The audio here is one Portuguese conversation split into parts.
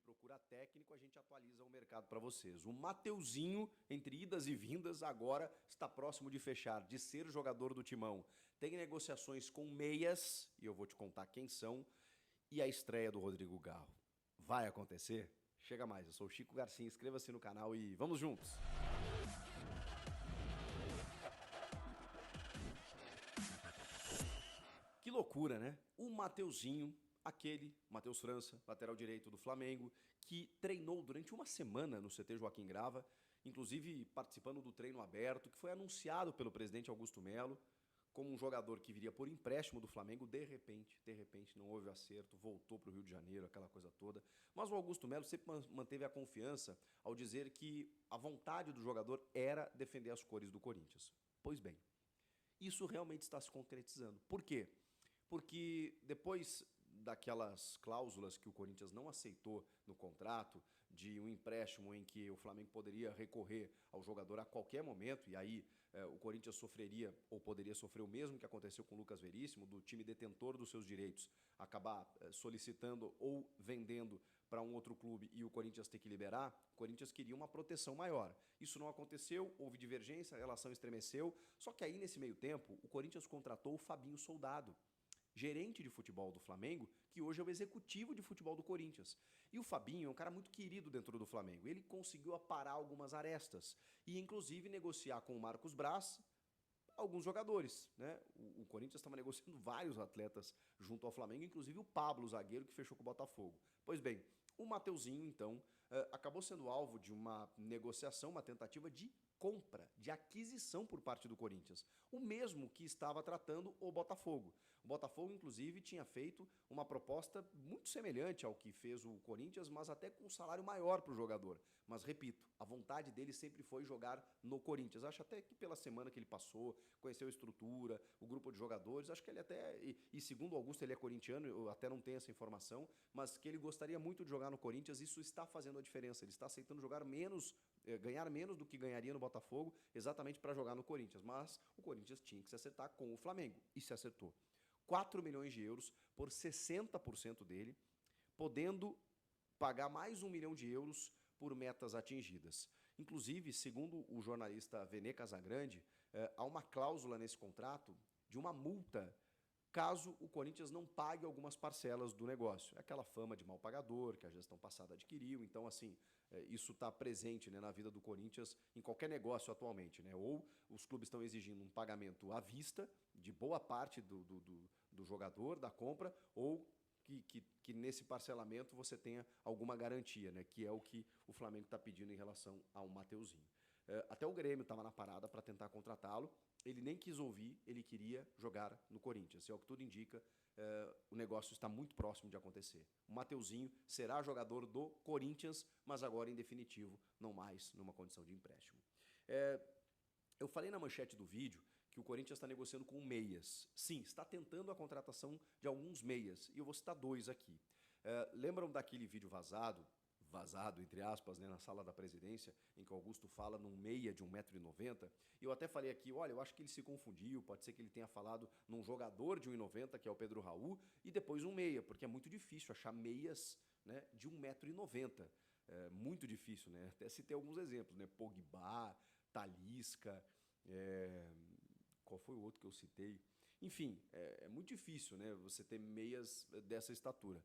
procura técnico, a gente atualiza o mercado para vocês. O Mateuzinho, entre idas e vindas, agora está próximo de fechar, de ser jogador do Timão. Tem negociações com meias, e eu vou te contar quem são, e a estreia do Rodrigo Garro. Vai acontecer? Chega mais, eu sou o Chico Garcia, inscreva-se no canal e vamos juntos! Que loucura, né? O Mateuzinho, aquele, Matheus França, lateral direito do Flamengo, que treinou durante uma semana no CT Joaquim Grava, inclusive participando do treino aberto, que foi anunciado pelo presidente Augusto Melo como um jogador que viria por empréstimo do Flamengo. De repente, não houve acerto, voltou para o Rio de Janeiro, aquela coisa toda. Mas o Augusto Melo sempre manteve a confiança ao dizer que a vontade do jogador era defender as cores do Corinthians. Pois bem, isso realmente está se concretizando. Por quê? Porque depois daquelas cláusulas que o Corinthians não aceitou no contrato, de um empréstimo em que o Flamengo poderia recorrer ao jogador a qualquer momento, e aí o Corinthians sofreria ou poderia sofrer o mesmo que aconteceu com o Lucas Veríssimo, do time detentor dos seus direitos, acabar solicitando ou vendendo para um outro clube e o Corinthians ter que liberar, o Corinthians queria uma proteção maior. Isso não aconteceu, houve divergência, a relação estremeceu, só que aí nesse meio tempo o Corinthians contratou o Fabinho Soldado, gerente de futebol do Flamengo, que hoje é o executivo de futebol do Corinthians. E o Fabinho é um cara muito querido dentro do Flamengo. Ele conseguiu aparar algumas arestas e, inclusive, negociar com o Marcos Braz alguns jogadores, né? O Corinthians estava negociando vários atletas junto ao Flamengo, inclusive o Pablo, zagueiro, que fechou com o Botafogo. Pois bem, o Mateuzinho, então, acabou sendo alvo de uma negociação, uma tentativa de compra, de aquisição por parte do Corinthians. O mesmo que estava tratando o Botafogo. O Botafogo, inclusive, tinha feito uma proposta muito semelhante ao que fez o Corinthians, mas até com um salário maior para o jogador. Mas, repito, a vontade dele sempre foi jogar no Corinthians. Acho até que pela semana que ele passou, conheceu a estrutura, o grupo de jogadores, acho que ele até, e segundo o Augusto, ele é corintiano, eu até não tenho essa informação, mas que ele gostaria muito de jogar no Corinthians, isso está fazendo a diferença. Ele está aceitando jogar menos, ganhar menos do que ganharia no Botafogo, exatamente para jogar no Corinthians. Mas o Corinthians tinha que se acertar com o Flamengo, e se acertou. 4 milhões de euros por 60% dele, podendo pagar mais 1 milhão de euros por metas atingidas. Inclusive, segundo o jornalista Vene Casagrande, há uma cláusula nesse contrato de uma multa caso o Corinthians não pague algumas parcelas do negócio. É aquela fama de mal pagador que a gestão passada adquiriu. Então, assim, isso está presente, né, na vida do Corinthians em qualquer negócio atualmente, né? Ou os clubes estão exigindo um pagamento à vista de boa parte do jogador, da compra, ou que nesse parcelamento você tenha alguma garantia, né? Que é o que o Flamengo está pedindo em relação ao Mateuzinho. Até o Grêmio estava na parada para tentar contratá-lo. Ele nem quis ouvir, ele queria jogar no Corinthians. E é o que tudo indica, o negócio está muito próximo de acontecer. O Mateuzinho será jogador do Corinthians, mas agora, em definitivo, não mais numa condição de empréstimo. Eu falei na manchete do vídeo que o Corinthians está negociando com meias. Sim, está tentando a contratação de alguns meias, e eu vou citar 2 aqui. Lembram daquele vídeo vazado, entre aspas, né, na sala da presidência, em que o Augusto fala num meia de 1,90 m? Eu até falei aqui, olha, eu acho que ele se confundiu, pode ser que ele tenha falado num jogador de 1,90 m, que é o Pedro Raul, e depois um meia, porque é muito difícil achar meias, né, de 1,90 m. É muito difícil, né? Até citei alguns exemplos, né? Pogba, Talisca, qual foi o outro que eu citei? Enfim, é muito difícil, né, você ter meias dessa estatura.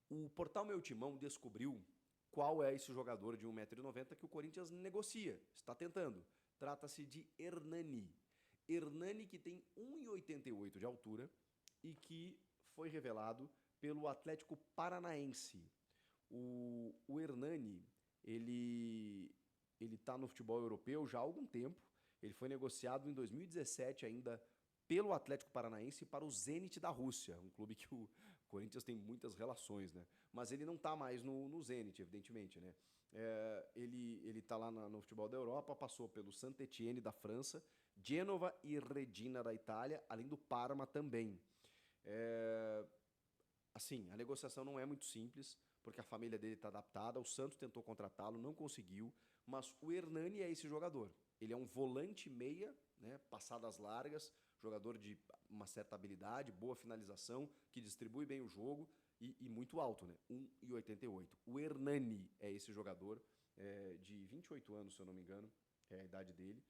O portal Meu Timão descobriu qual é esse jogador de 1,90 m que o Corinthians negocia, está tentando. Trata-se de Hernani. Hernani, que tem 1,88 m de altura e que foi revelado pelo Atlético Paranaense. O Hernani, ele está no futebol europeu já há algum tempo. Ele foi negociado em 2017 ainda pelo Atlético Paranaense para o Zenit da Rússia, um clube que o Corinthians tem muitas relações, né? Mas ele não está mais no Zenit, evidentemente, né? Ele está lá no futebol da Europa, passou pelo Saint-Étienne da França, Gênova e Reggina da Itália, além do Parma também. Assim, a negociação não é muito simples, porque a família dele está adaptada, o Santos tentou contratá-lo, não conseguiu, mas o Hernani é esse jogador. Ele é um volante meia, né, passadas largas, jogador de uma certa habilidade, boa finalização, que distribui bem o jogo, e muito alto, né? 1,88. O Hernani é esse jogador de 28 anos, se eu não me engano, é a idade dele.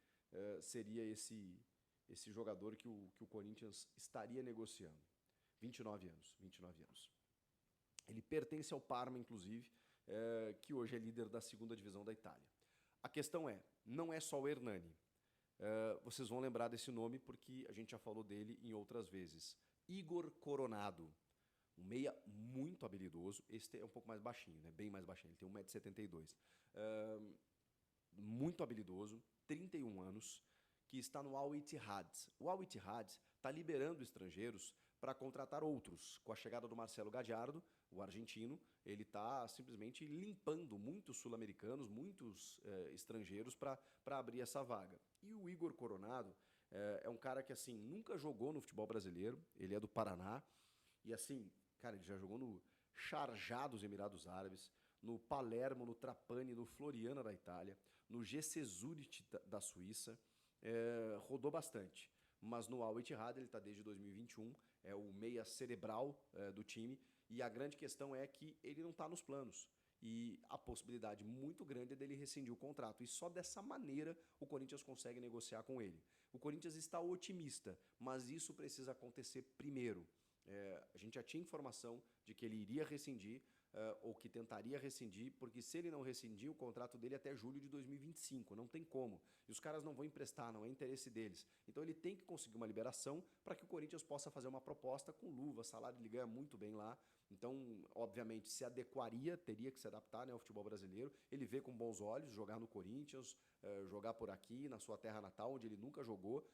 Seria esse jogador que o Corinthians estaria negociando. 29 anos, 29 anos. Ele pertence ao Parma, inclusive, que hoje é líder da segunda divisão da Itália. A questão não é só o Hernani. Vocês vão lembrar desse nome porque a gente já falou dele em outras vezes. Igor Coronado, um meia muito habilidoso. Esse é um pouco mais baixinho, né? Bem mais baixinho, ele tem 1,72 m. Muito habilidoso, 31 anos, que está no Al Ittihad. O Al Ittihad está liberando estrangeiros para contratar outros. Com a chegada do Marcelo Gadiardo, o argentino, ele está simplesmente limpando muitos sul-americanos, muitos estrangeiros para abrir essa vaga. E o Igor Coronado é um cara que assim nunca jogou no futebol brasileiro, ele é do Paraná, e assim, cara, ele já jogou no Sharjah dos Emirados Árabes, no Palermo, no Trapani, no Floriana da Itália, no GC Zurich da Suíça, rodou bastante. Mas no Al Ittihad ele está desde 2021, é o meia cerebral do time, e a grande questão é que ele não está nos planos. E a possibilidade muito grande é dele rescindir o contrato. E só dessa maneira o Corinthians consegue negociar com ele. O Corinthians está otimista, mas isso precisa acontecer primeiro. A gente já tinha informação de que ele iria rescindir, ou que tentaria rescindir, porque se ele não rescindir, o contrato dele é até julho de 2025, não tem como. E os caras não vão emprestar, não é interesse deles. Então ele tem que conseguir uma liberação para que o Corinthians possa fazer uma proposta com luva, salário, ele ganha muito bem lá. Então, obviamente, se adequaria, teria que se adaptar, né, ao futebol brasileiro. Ele vê com bons olhos jogar no Corinthians, jogar por aqui, na sua terra natal, onde ele nunca jogou.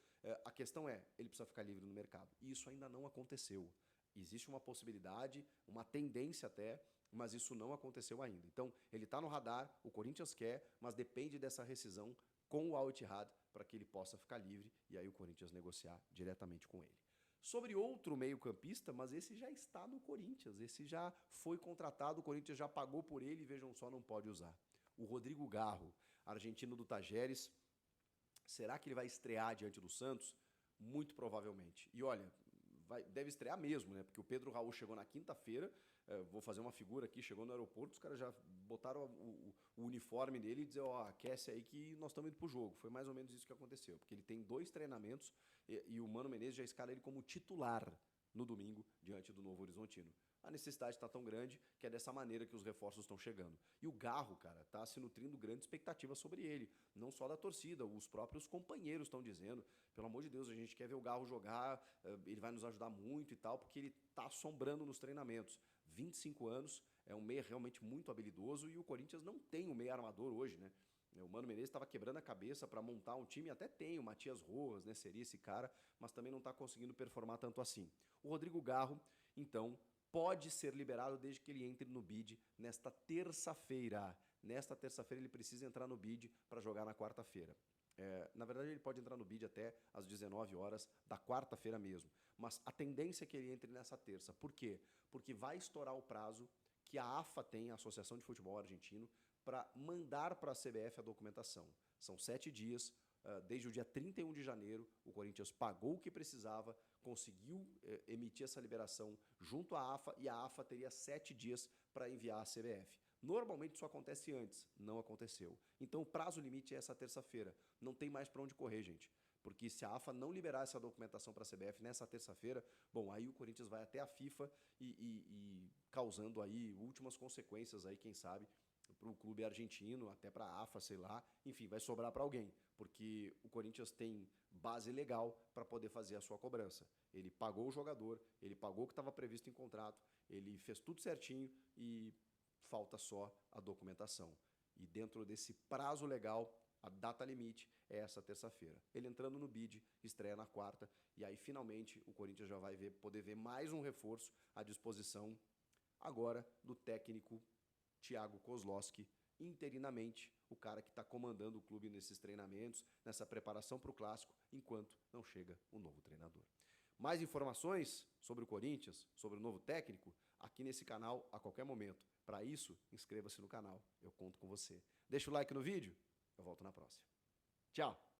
A questão ele precisa ficar livre no mercado. E isso ainda não aconteceu. Existe uma possibilidade, uma tendência até, mas isso não aconteceu ainda. Então, ele está no radar, o Corinthians quer, mas depende dessa rescisão com o Al Ittihad para que ele possa ficar livre e aí o Corinthians negociar diretamente com ele. Sobre outro meio-campista, mas esse já está no Corinthians, esse já foi contratado, o Corinthians já pagou por ele, vejam só, não pode usar. O Rodrigo Garro, argentino do Tajeres, será que ele vai estrear diante do Santos? Muito provavelmente. E olha, deve estrear mesmo, né? Porque o Pedro Raul chegou na quinta-feira, vou fazer uma figura aqui, chegou no aeroporto, os caras já botaram o uniforme dele e dizer, ó, aquece aí que nós estamos indo pro jogo. Foi mais ou menos isso que aconteceu, porque ele tem 2 treinamentos e o Mano Menezes já escala ele como titular no domingo diante do Novo Horizontino. A necessidade está tão grande que é dessa maneira que os reforços estão chegando. E o Garro, cara, está se nutrindo grande expectativa sobre ele. Não só da torcida, os próprios companheiros estão dizendo, pelo amor de Deus, a gente quer ver o Garro jogar, ele vai nos ajudar muito e tal, porque ele está assombrando nos treinamentos. 25 anos, é um meia realmente muito habilidoso e o Corinthians não tem um meia armador hoje, né? O Mano Menezes estava quebrando a cabeça para montar um time, até tem o Matias Rojas, né? Seria esse cara, mas também não está conseguindo performar tanto assim. O Rodrigo Garro, então, pode ser liberado desde que ele entre no bid nesta terça-feira. Nesta terça-feira ele precisa entrar no bid para jogar na quarta-feira. Na verdade ele pode entrar no bid até às 19 horas da quarta-feira mesmo. Mas a tendência é que ele entre nessa terça. Por quê? Porque vai estourar o prazo que a AFA tem, a Associação de Futebol Argentino, para mandar para a CBF a documentação. São 7 dias, desde o dia 31 de janeiro, o Corinthians pagou o que precisava, conseguiu emitir essa liberação junto à AFA e a AFA teria 7 dias para enviar à CBF. Normalmente isso acontece antes, não aconteceu. Então o prazo limite é essa terça-feira. Não tem mais para onde correr, gente. Porque se a AFA não liberar essa documentação para a CBF nessa terça-feira, bom, aí o Corinthians vai até a FIFA e causando aí últimas consequências aí, quem sabe, para o clube argentino, até para a AFA, sei lá, enfim, vai sobrar para alguém, porque o Corinthians tem base legal para poder fazer a sua cobrança. Ele pagou o jogador, ele pagou o que estava previsto em contrato, ele fez tudo certinho e falta só a documentação. E dentro desse prazo legal, a data limite é essa terça-feira. Ele entrando no bid, estreia na quarta, e aí finalmente o Corinthians já vai poder ver mais um reforço à disposição agora do técnico Thiago Kozlowski, interinamente, o cara que está comandando o clube nesses treinamentos, nessa preparação para o Clássico, enquanto não chega um novo treinador. Mais informações sobre o Corinthians, sobre o novo técnico, aqui nesse canal a qualquer momento. Para isso, inscreva-se no canal, eu conto com você. Deixa o like no vídeo, eu volto na próxima. Tchau!